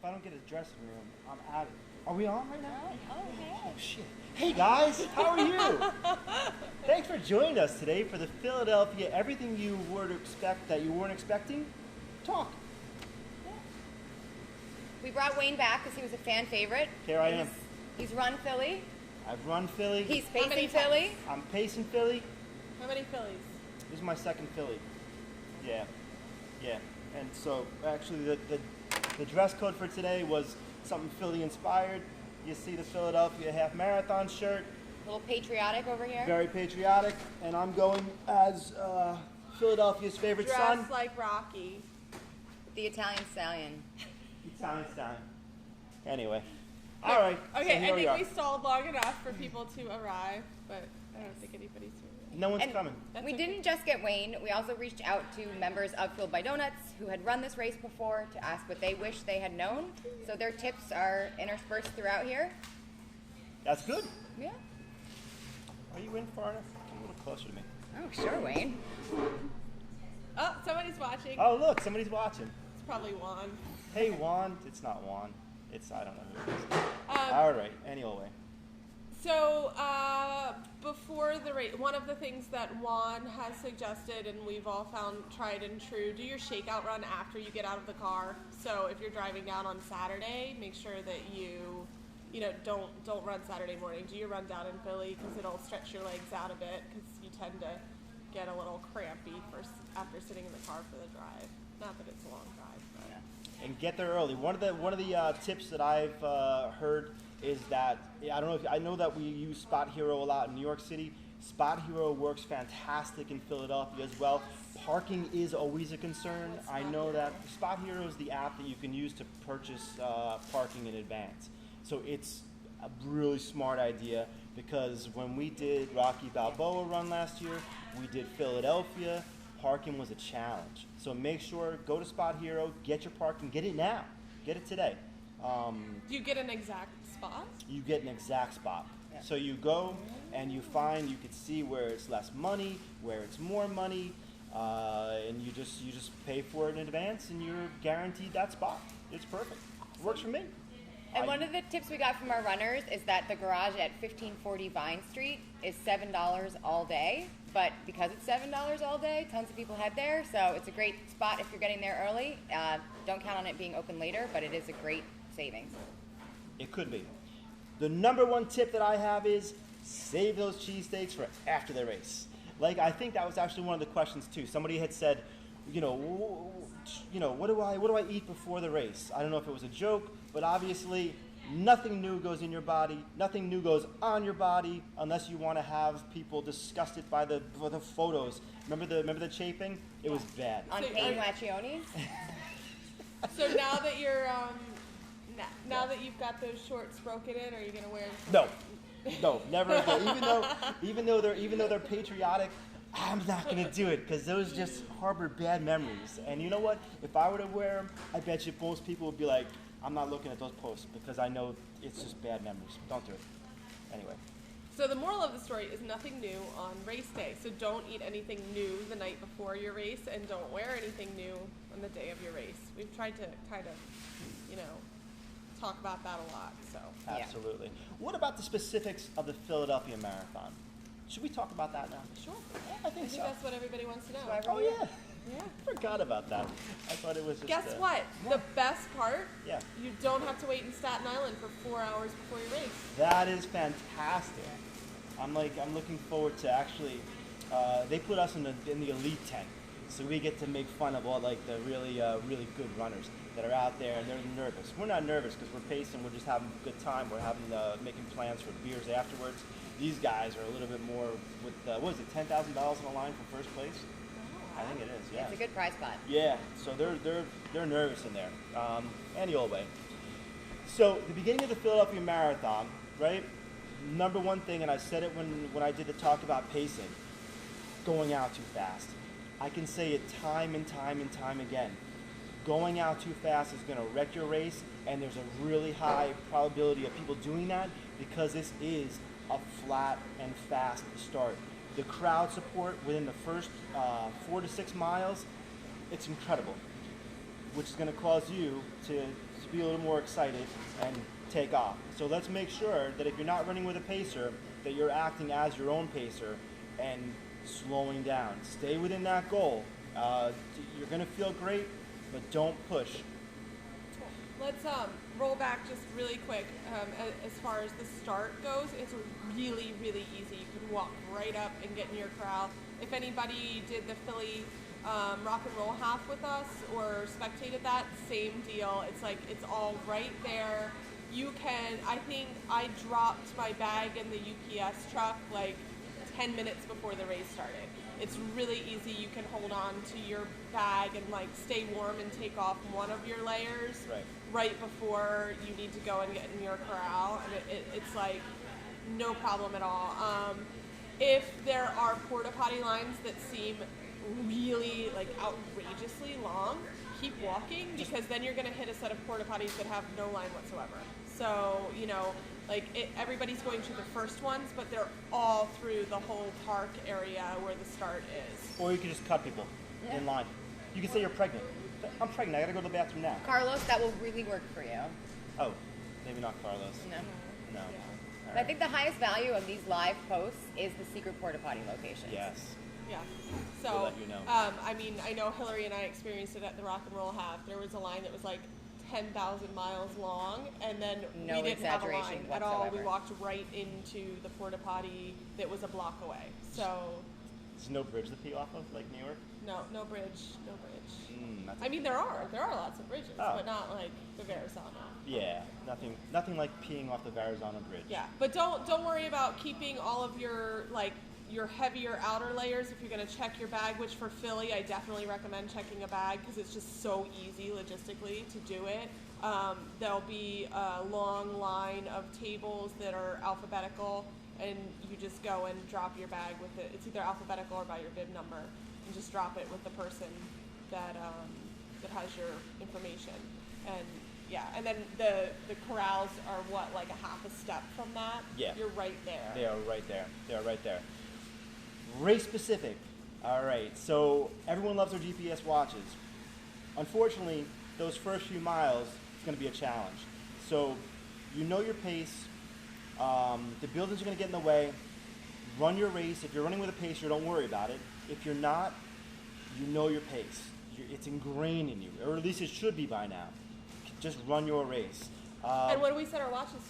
if I don't get a dressing room, I'm out of it. Are we on right now? Okay. Oh, shit. Hey, guys. How are you? Thanks for joining us today for the Philadelphia Everything You Were to Expect That You Weren't Expecting talk. We brought Wayne back because he was a fan favorite. Here I am. He's run Philly. I've run Philly. He's pacing Philly. I'm pacing Philly. How many Phillies? This is my second Philly. Yeah. And so, actually, the dress code for today was something Philly inspired. You see the Philadelphia Half Marathon shirt. A little patriotic over here. Very patriotic. And I'm going as Philadelphia's favorite son. Dressed like Rocky. The Italian stallion. Italian style. Anyway. All right. Okay, so I think are. we stalled long enough for people to arrive, but I don't think anybody's here. No one's And coming. That's we okay. didn't just get Wayne. We also reached out to members of Fueled by Doughnuts who had run this race before to ask what they wish they had known. So their tips are interspersed throughout here. That's good. Yeah. Are you in far enough? Get a little closer to me. Oh, sure, Wayne. Oh, somebody's watching. Oh, look, somebody's watching. It's probably Juan. Hey, Juan. It's not Juan. It's, I don't know who it is. Um, All right. Anyway. So, before the race, one of the things that Juan has suggested, and we've all found tried and true, do your shakeout run after you get out of the car. So, if you're driving down on Saturday, make sure that you don't run Saturday morning. Do your run down in Philly because it'll stretch your legs out a bit because you tend to get a little crampy after sitting in the car for the drive. Not that it's a long drive, but And get there early. One of the tips that I've heard is that I know that we use Spot Hero a lot in New York City. Spot Hero works fantastic in Philadelphia as well. Parking is always a concern. I know that Spot Hero is the app that you can use to purchase parking in advance. So it's a really smart idea because when we did Rocky Balboa run last year, we did Philadelphia. Parking was a challenge. So make sure, go to Spot Hero, get your parking, get it now. Get it today. do you get an exact spot? You get an exact spot. Yeah. So you go and you can see where it's less money, where it's more money, and you just pay for it in advance and you're guaranteed that spot. It's perfect. Works for me. And one of the tips we got from our runners is that the garage at 1540 Vine Street is $7 all day. But because it's $7 all day, tons of people head there. So it's a great spot if you're getting there early. Don't count on it being open later, but it is a great savings. It could be. The number one tip that I have is save those cheesesteaks for after the race. Like, I think that was actually one of the questions too. Somebody had said, what do I eat before the race? I don't know if it was a joke, but obviously nothing new goes in your body, nothing new goes on your body unless you want to have people disgusted by the photos. Remember the chafing? It was bad. On So Payne Wacchioni's? So now that you're now that you've got those shorts broken in, are you gonna wear No, them? never again. Even though they're patriotic, I'm not gonna do it because those just harbor bad memories. And you know what? If I were to wear them, I bet you most people would be like, I'm not looking at those posts because I know it's just bad memories. Don't do it. Anyway. So the moral of the story is nothing new on race day. So don't eat anything new the night before your race, and don't wear anything new on the day of your race. We've tried to kind of, talk about that a lot. So Absolutely. What about the specifics of the Philadelphia Marathon? Should we talk about that now? sure, I I think so. think that's what everybody wants to know. Oh yeah. Yeah. Forgot about that. I thought it was just. Guess what? The best part, Yeah. you don't have to wait in Staten Island for 4 hours before your race. That is fantastic. I'm looking forward to actually. They put us in the elite tent, so we get to make fun of all like the really good runners that are out there, and they're nervous. We're not nervous because we're pacing. We're just having a good time. We're having making plans for beers afterwards. These guys are a little bit more with what is it, $10,000 on the line for first place? I think it is. Yeah. It's a good prize pot. Yeah, so they're nervous in there. Any old way. So the beginning of the Philadelphia Marathon, right? Number one thing, and I said it when I did the talk about pacing, going out too fast. I can say it time and time and time again. Going out too fast is going to wreck your race, and there's a really high probability of people doing that because this is a flat and fast start. The crowd support within the first 4 to 6 miles, it's incredible. which is going to cause you to be a little more excited and take off. So let's make sure that if you're not running with a pacer, that you're acting as your own pacer and slowing down. Stay within that goal. You're going to feel great, but don't push. Let's roll back just really quick. As far as the start goes, it's really, really easy. You can walk right up and get in your corral. If anybody did the Philly rock and roll half with us or spectated that, same deal. It's like it's all right there. You can, I think I dropped my bag in the UPS truck like 10 minutes before the race started. It's really easy. You can hold on to your bag and like stay warm and take off one of your layers right before you need to go and get in your corral. And it's like no problem at all. If there are porta potty lines that seem really like outrageously long, keep walking, because then you're going to hit a set of porta potties that have no line whatsoever. So, you know, like everybody's going to the first ones, but they're all through the whole park area where the start is. Or you can just cut people in line. You can say you're pregnant. I'm pregnant, I gotta go to the bathroom now. Carlos, that will really work for you. Oh, maybe not Carlos. No. No. Yeah. But I think the highest value of these live posts is the secret porta potty locations. Yes. Yeah. So, We'll let you know. I mean, I know Hillary and I experienced it at the Rock and Roll Half. There was a line that was like 10,000 miles long, and then No we didn't have a exaggeration line at all. We whatsoever. walked right into the porta potty that was a block away. So, There's no bridge to pee off of, like New York? no bridge. That's I mean, there are lots of bridges, Oh. but not like the Verrazano. Yeah, nothing like peeing off the Verrazano Bridge. Yeah, but don't worry about keeping all of your your heavier outer layers if you're going to check your bag, which for Philly I definitely recommend checking a bag because it's just so easy logistically to do it. There'll be a long line of tables that are alphabetical, and you just go and drop your bag with it. It's either alphabetical or by your bib number, and just drop it with the person that has your information. And yeah, and then the corrals are what, like a half a step from that? Yeah. You're right there. They are right there. They are right there. Race specific. All right, so everyone loves their GPS watches. Unfortunately, those first few miles, it's going to be a challenge. So you know your pace. The buildings are going to get in the way. Run your race. If you're running with a pacer, don't worry about it. If you're not, you know your pace. It's ingrained in you, or at least it should be by now. Just run your race. And what do we set our watches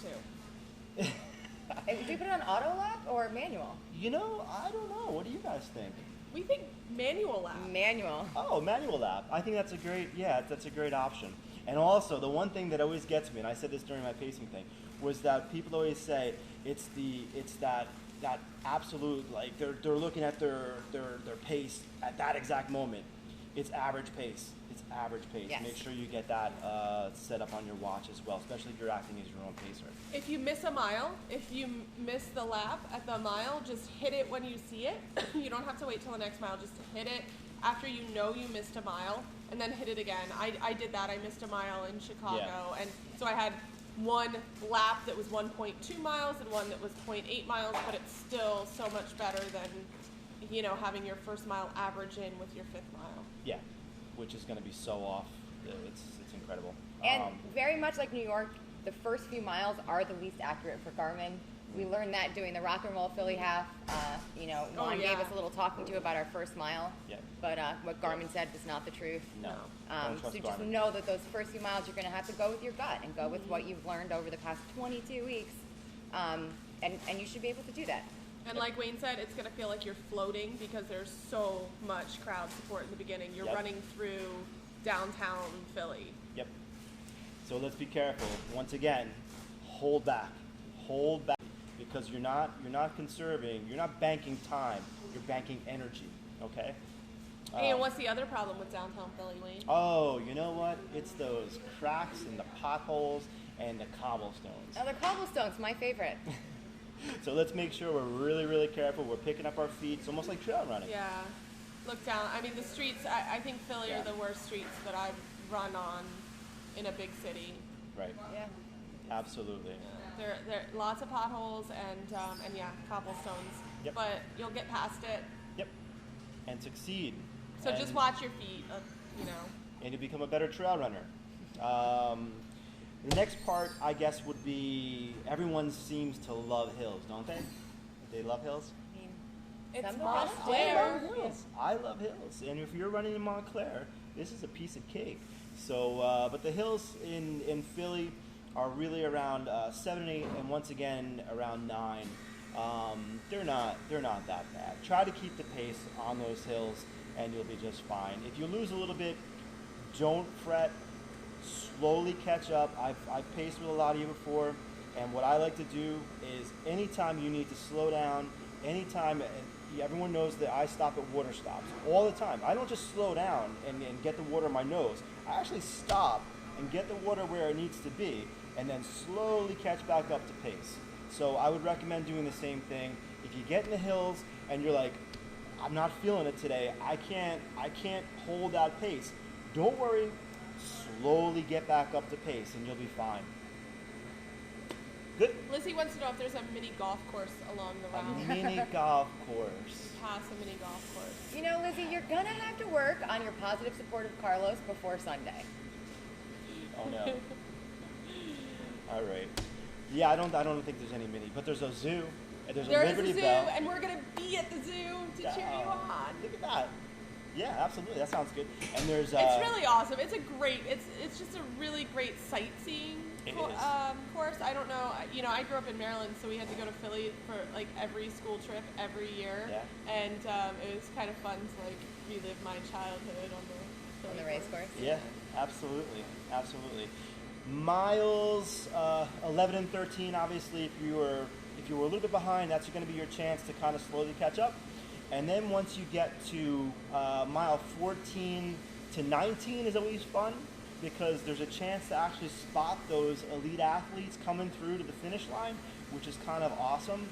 to? And do you put it on auto lock or manual? You know, I don't know. What do you guys think? We think manual lap. Manual. Oh, manual lap. I think that's a great option. And also, the one thing that always gets me, and I said this during my pacing thing, was that people always say it's that absolute, like they're looking at their pace at that exact moment. It's average pace. It's average pace. Yes. Make sure you get that set up on your watch as well, especially if you're acting as your own pacer. If you miss a mile, if you miss the lap at the mile, just hit it when you see it. You don't have to wait till the next mile. Just hit it after you know you missed a mile, and then hit it again. I did that. I missed a mile in Chicago, and so I had one lap that was 1.2 miles and one that was 0.8 miles, but it's still so much better than, you know, having your first mile average in with your fifth mile. Yeah, which is going to be so off. It's incredible. And very much like New York, the first few miles are the least accurate for Garmin. We learned that doing the Rock and Roll Philly half. Juan gave us a little talking to about our first mile. Yeah. But what Garmin said was not the truth. No. Don't trust So just Garmin. know that those first few miles you're going to have to go with your gut and go with what you've learned over the past 22 weeks. And you should be able to do that. And like Wayne said, it's going to feel like you're floating because there's so much crowd support in the beginning. You're running through downtown Philly. Yep. So let's be careful. Once again, hold back. Hold back, because you're not conserving, you're not banking time, you're banking energy, okay? And what's the other problem with downtown Philly, Wayne? Oh, you know what? It's those cracks and the potholes and the cobblestones. Oh, the cobblestones, my favorite. So let's make sure we're really, really careful. We're picking up our feet. It's almost like trail running. Yeah. Look down. I mean, the streets, I think Philly are the worst streets that I've run on in a big city. Right. Yeah. Absolutely. There are lots of potholes and cobblestones. Yep. But you'll get past it. Yep. And succeed. So just And watch your feet, you know. and you'll become a better trail runner. The next part, I guess, would be everyone seems to love hills, don't they? They love hills? I mean, It's some of must us I wear. love hills. I love hills. And if you're running in Montclair, this is a piece of cake. So, but the hills in Philly are really around 7 and 8, and once again around 9. They're not that bad. Try to keep the pace on those hills, and you'll be just fine. If you lose a little bit, don't fret. Slowly catch up. I've paced with a lot of you before, and what I like to do is anytime you need to slow down, anytime, everyone knows that I stop at water stops all the time. I don't just slow down and get the water in my nose. I actually stop and get the water where it needs to be, and then slowly catch back up to pace. So I would recommend doing the same thing. If you get in the hills and you're like, I'm not feeling it today, I can't hold that pace, don't worry, slowly get back up to pace and you'll be fine. Good. Lizzie wants to know if there's a mini golf course along the A route. mini golf course. Pass a mini golf course. You know, Lizzie, you're gonna have to work on your positive support of Carlos before Sunday. Oh no. All right. Yeah, I don't think there's any mini, but there's a zoo. And there's There a is Liberty a zoo, Bell. and we're gonna be at the zoo to cheer you on. Look at that. Yeah, absolutely. That sounds good. And there's It's really awesome. It's it's just a really great sightseeing It is. course. I don't know. You know, I grew up in Maryland, so we had to go to Philly for like every school trip every year. Yeah. And it was kind of fun to like relive my childhood on the On Philly the race course? Yeah, absolutely, absolutely. Miles 11 and 13. Obviously, if you were a little bit behind, that's going to be your chance to kind of slowly catch up. And then once you get to mile 14 to 19 is always fun because there's a chance to actually spot those elite athletes coming through to the finish line, which is kind of awesome.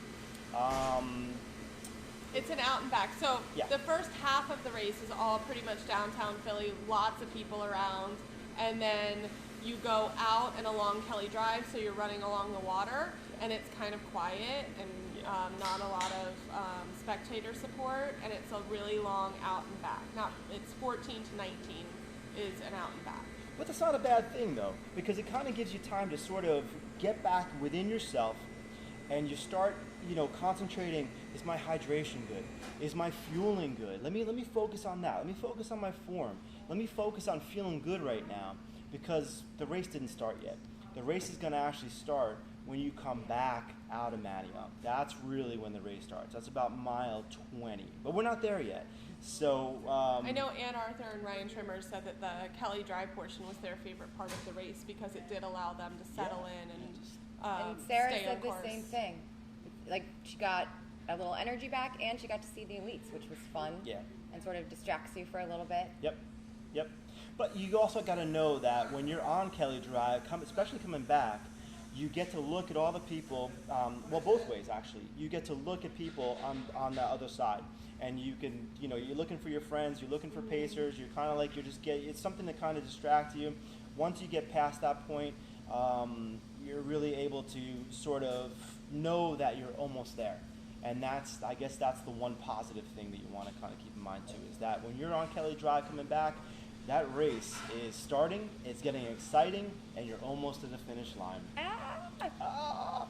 It's an out and back. So Yeah. the first half of the race is all pretty much downtown Philly, lots of people around, and then you go out and along Kelly Drive, so you're running along the water, and it's kind of quiet and not a lot of spectator support, and it's a really long out and back. It's 14 to 19 is an out and back. But that's not a bad thing, though, because it kind of gives you time to sort of get back within yourself, and you start, concentrating. Is my hydration good? Is my fueling good? Let me focus on that. Let me focus on my form. Let me focus on feeling good right now, because the race didn't start yet. The race is going to actually start when you come back out of Manio. That's really when the race starts. That's about mile 20, but we're not there yet. So I know Ann Arthur and Ryan Trimmer said that the Kelly Drive portion was their favorite part of the race because it did allow them to settle in and And Sarah stay said on the course. same thing. Like, she got a little energy back, and she got to see the elites, which was fun. Yeah. And sort of distracts you for a little bit. Yep. But you also got to know that when you're on Kelly Drive, especially coming back, you get to look at all the people, both ways actually. You get to look at people on the other side. And you can, you're looking for your friends, you're looking for pacers, you're kind of like, it's something to kind of distract you. Once you get past that point, you're really able to sort of know that you're almost there. And I guess that's the one positive thing that you want to kind of keep in mind too, is that when you're on Kelly Drive coming back, that race is starting, it's getting exciting, and you're almost to the finish line. Ah!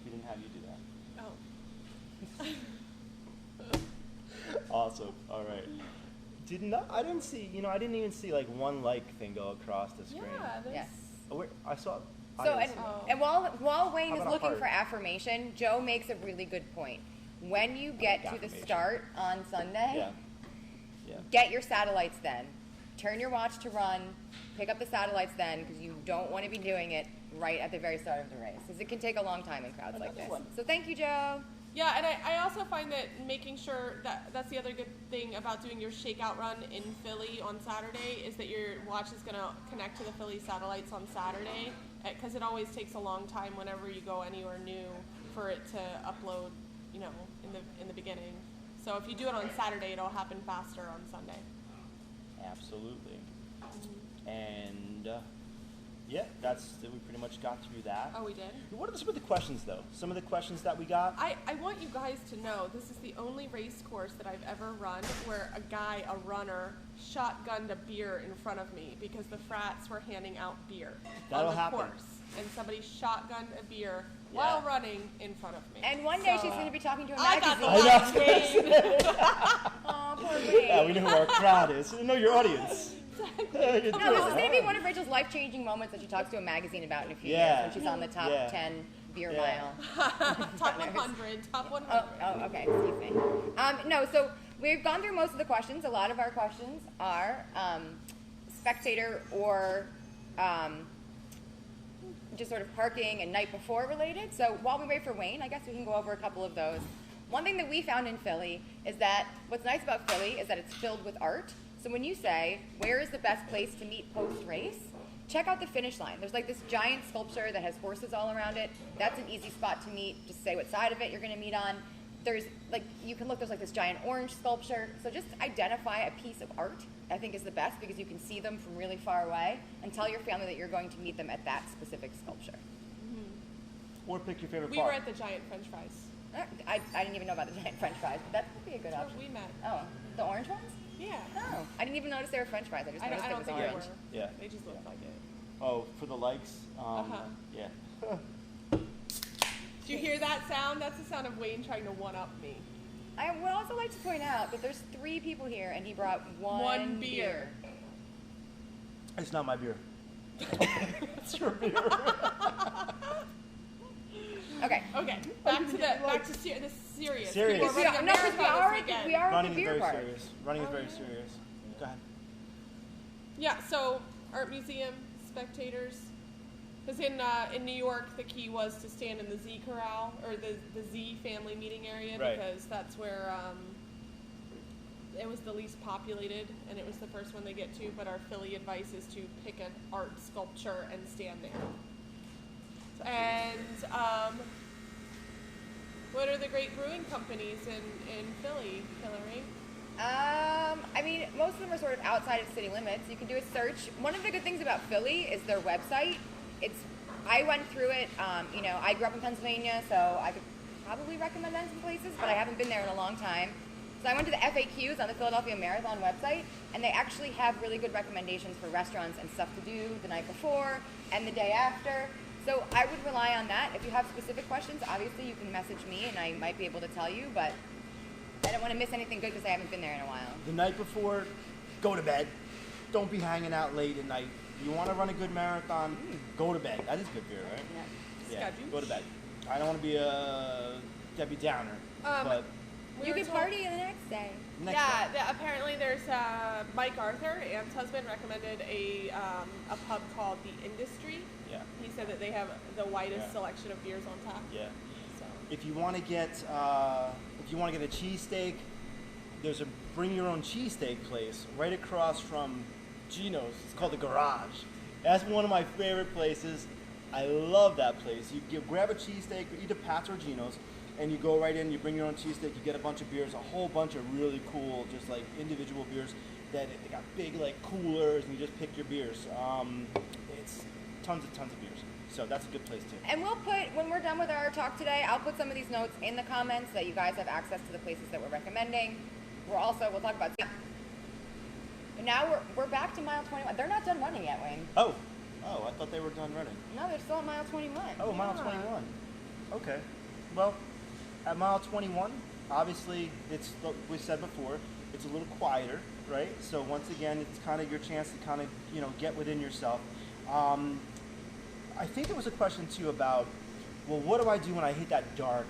We didn't have you do that. Oh. Awesome. All right. I didn't even see like one thing go across the screen. Yeah, Yes. Oh, wait, I saw. So, and while Wayne How is about a looking heart? for affirmation, Joe makes a really good point. When you get to the affirmation. start on Sunday, Yeah. get your satellites then. Turn your watch to run, pick up the satellites then, because you don't want to be doing it right at the very start of the race, because it can take a long time in crowds like Another this. one. So thank you, Joe. Yeah, and I also find that making sure that's the other good thing about doing your shakeout run in Philly on Saturday is that your watch is going to connect to the Philly satellites on Saturday, because it always takes a long time whenever you go anywhere new for it to upload, in the beginning. So if you do it on Saturday, it'll happen faster on Sunday. Absolutely. And Yeah, we pretty much got through that. Oh, we did? What are some of the questions, though? Some of the questions that we got? I want you guys to know this is the only race course that I've ever run where a runner, shotgunned a beer in front of me because the frats were handing out beer That'll on the happen. course. And somebody shotgunned a beer while running in front of me. And one day she's going to be talking to a I got magazine. the last name. Aw, poor Wayne. Yeah, we know who our crowd is. We know your audience. No, this is going to be one of Rachel's life-changing moments that she talks to a magazine about in a few years when she's on the top 10 beer mile. Top 100, top 100. Oh, okay, excuse me. No, so we've gone through most of the questions. A lot of our questions are Spectator or just sort of parking and night before related. So while we wait for Wayne, I guess we can go over a couple of those. One thing that we found in Philly is that what's nice about Philly is that it's filled with art. So when you say, where is the best place to meet post-race, check out the finish line. There's like this giant sculpture that has horses all around it. That's an easy spot to meet. Just say what side of it you're going to meet on. There's like, you can look, there's like this giant orange sculpture. So just identify a piece of art, I think is the best because you can see them from really far away and tell your family that you're going to meet them at that specific sculpture. Mm-hmm. Or pick your favorite We part. were at the giant french fries. I didn't even know about the giant french fries, but that would be a good That's option. where we met. Oh, the orange ones? Yeah. Oh, I didn't even notice they were french fries. I just noticed I it don't was think orange. they were. Yeah. They just looked like it. Oh, for the likes? Yeah. Do you hear that sound? That's the sound of Wayne trying to one-up me. I would also like to point out that there's 3 people here, and he brought one beer. It's not my beer. It's your beer. Okay. Okay, back to the serious. Serious. People are We running are, a no, because marathon this weekend. we are at Running the is beer very part. serious. Running is very serious. Go ahead. Yeah, so art museum, spectators. Because in New York, the key was to stand in the Z Corral, or the Z family meeting area, Right. because that's where it was the least populated, and it was the first one they get to, but our Philly advice is to pick an art sculpture and stand there. And what are the great brewing companies in Philly, Hillary? I mean, most of them are sort of outside of city limits. You can do a search. One of the good things about Philly is their website. I went through it, I grew up in Pennsylvania, so I could probably recommend some places, but I haven't been there in a long time. So I went to the FAQs on the Philadelphia Marathon website, and they actually have really good recommendations for restaurants and stuff to do the night before and the day after. So I would rely on that. If you have specific questions, obviously you can message me, and I might be able to tell you, but I don't want to miss anything good because I haven't been there in a while. The night before, go to bed. Don't be hanging out late at night. You want to run a good marathon, go to bed. That is good beer, right? Yeah, Schedule. go to bed. I don't want to be a Debbie Downer, but We You were can told- party the next day. next Yeah, time. apparently there's Mike Arthur, Anne's husband, recommended a pub called The Industry. Yeah, He said that they have the widest Yeah. selection of beers on tap. yeah. So If you want to get a cheesesteak, there's a bring your own cheesesteak place right across from Gino's. It's called the Garage. That's one of my favorite places. I love that place. You grab a cheesesteak, either Pat's or Gino's, and you go right in, you bring your own cheesesteak, you get a bunch of beers, a whole bunch of really cool, just like individual beers that they got big like coolers, and you just pick your beers. It's tons of beers. So that's a good place too. And we'll put, when we're done with our talk today, I'll put some of these notes in the comments so that you guys have access to the places that we're recommending. We'll talk about. And now we're back to mile 21. They're not done running yet, Wayne. Oh, I thought they were done running. No, they're still at mile 21. Oh, mile 21. Okay. Well, at mile 21, obviously, it's like we said before, it's a little quieter, right? So once again, it's kind of your chance to kind of, get within yourself. I think there was a question too about, well, what do I do when I hit that dark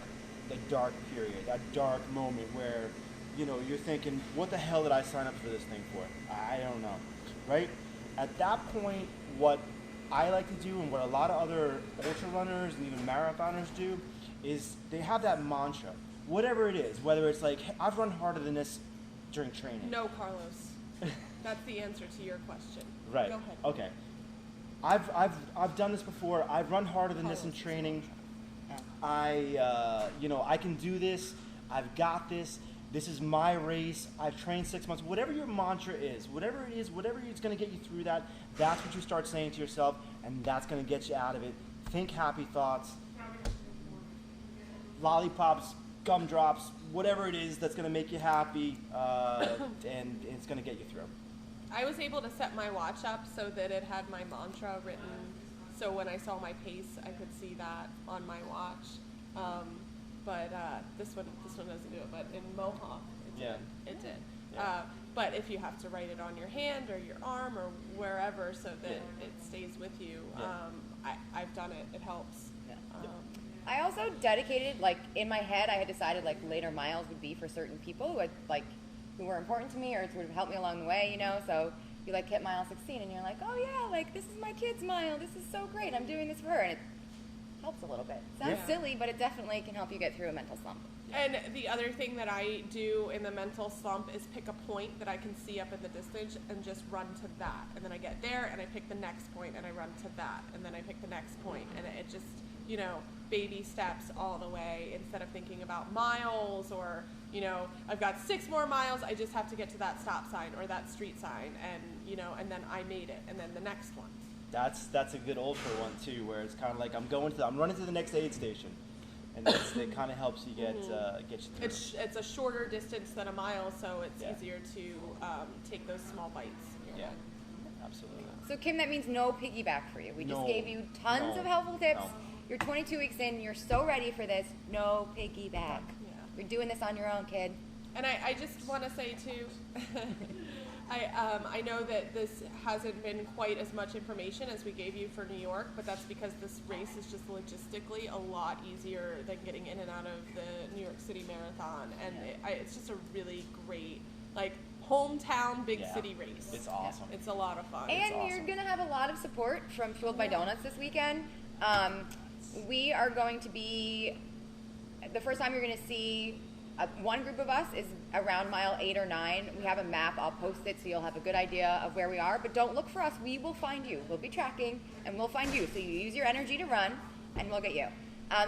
period, that dark moment where, you're thinking, what the hell did I sign up for this thing for? I don't know, right? At that point, what I like to do and what a lot of other ultra runners and even marathoners do is they have that mantra, whatever it is, whether it's like, hey, I've run harder than this during training. no, Carlos. That's the answer to your question. Right. Go ahead. Okay. I've done this before. I've run harder than this in training. I can do this. I've got this. This is my race. I've trained 6 months. Whatever your mantra is, whatever it is, whatever is going to get you through that, that's what you start saying to yourself, and that's going to get you out of it. Think happy thoughts, lollipops, gumdrops, whatever it is that's going to make you happy, and it's going to get you through. I was able to set my watch up so that it had my mantra written, so when I saw my pace, I could see that on my watch. But this one doesn't do it. But in Mohawk, it did. Yeah. But if you have to write it on your hand or your arm or wherever, so that it stays with you, I've done it. It helps. Yeah. I also dedicated, like in my head, I had decided like later miles would be for certain people who had who were important to me or would help me along the way, you know. So you like hit mile 16 and you're like, oh yeah, like this is my kid's mile. This is so great. I'm doing this for her, and it helps a little bit. Sounds silly, but it definitely can help you get through a mental slump. And the other thing that I do in the mental slump is pick a point that I can see up in the distance and just run to that. And then I get there and I pick the next point and I run to that. And then I pick the next point, and it just, you know, baby steps all the way instead of thinking about miles or, you know, I've got 6 more miles. I just have to get to that stop sign or that street sign, and, you know, and then I made it. And then the next one. That's a good ultra one too, where it's kind of like I'm running to the next aid station, and it kind of helps you get you through. It's a shorter distance than a mile, so it's easier to take those small bites. Yeah, absolutely. So Kim, that means no piggyback for you. We just gave you tons of helpful tips. No. You're 22 weeks in. You're so ready for this. No piggyback. Yeah. You're doing this on your own, kid. And I just want to say too, I know that this hasn't been quite as much information as we gave you for New York, but that's because this race is just logistically a lot easier than getting in and out of the New York City Marathon, and it's just a really great, like, hometown big city race. It's awesome. It's a lot of fun. And awesome. you're going to have a lot of support from Fueled by Doughnuts this weekend. We are going to be, the first time you're going to see one group of us is around mile 8 or 9. We have a map. I'll post it so you'll have a good idea of where we are. But don't look for us. We will find you. We'll be tracking, and we'll find you. So you use your energy to run, and we'll get you.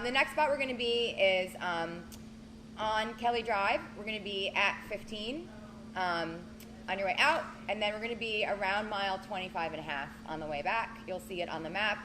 The next spot we're going to be is on Kelly Drive. We're going to be at 15 on your way out, and then we're going to be around mile 25 and a half on the way back. You'll see it on the map.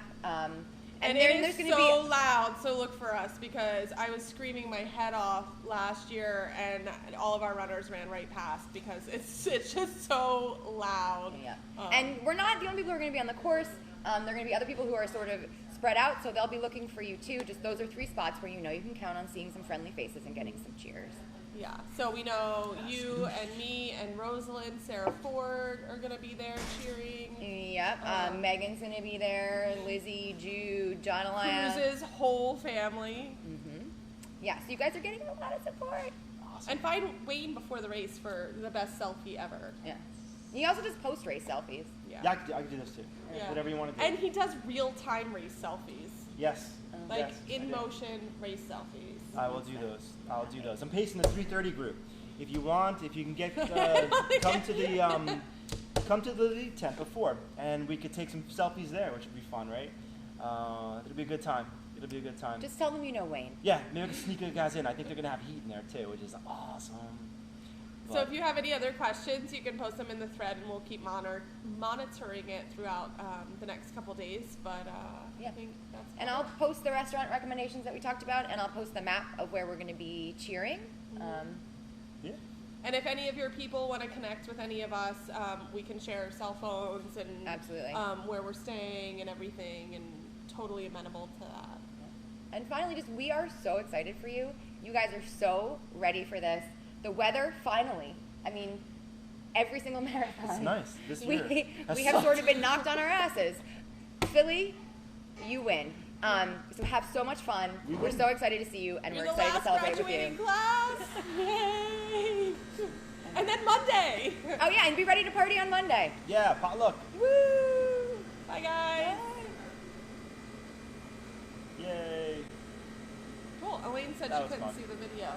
And it is so loud, so look for us, because I was screaming my head off last year, and all of our runners ran right past because it's just so loud. Yeah. And we're not the only people who are going to be on the course. There are going to be other people who are sort of spread out, so they'll be looking for you too. Just those are 3 spots where you know you can count on seeing some friendly faces and getting some cheers. Yeah, so we know you and me and Rosalind, Sarah Ford are going to be there cheering. Yep, Megan's going to be there, Lizzie, Jude, John Elia. Cruz's whole family. Mm-hmm. Yeah, so you guys are getting a lot of support. Awesome. And find Wayne before the race for the best selfie ever. Yeah. He also does post-race selfies. Yeah, I can do this too. Yeah. Whatever you want to do. And he does real-time race selfies. Yes. Like yes, in motion race selfies. I will do those. I'll do those. I'm pasting the 3:30 group. If you can get come to the lead tent before, and we could take some selfies there, which would be fun, right? It'll be a good time. It'll be a good time. Just tell them you know Wayne. Yeah, maybe we can sneak you guys in. I think they're gonna have heat in there too, which is awesome. So if you have any other questions, you can post them in the thread, and we'll keep monitoring it throughout the next couple days. But I think that's And I'll post the restaurant recommendations that we talked about, and I'll post the map of where we're going to be cheering. Yeah. And if any of your people want to connect with any of us, we can share cell phones and Absolutely. Where we're staying and everything, and totally amenable to that. And finally, just we are so excited for you. You guys are so ready for this. The weather, finally. I mean, every single marathon. It's nice this year. We have sort of been knocked on our asses. Philly, you win. So have so much fun. We're so excited to see you, and You're we're excited to celebrate with graduating you. class. Yay! And then Monday. Oh yeah, and be ready to party on Monday. Yeah, potluck. Woo! Bye guys. Yay. Cool. Elaine said That she was couldn't fun. see the video.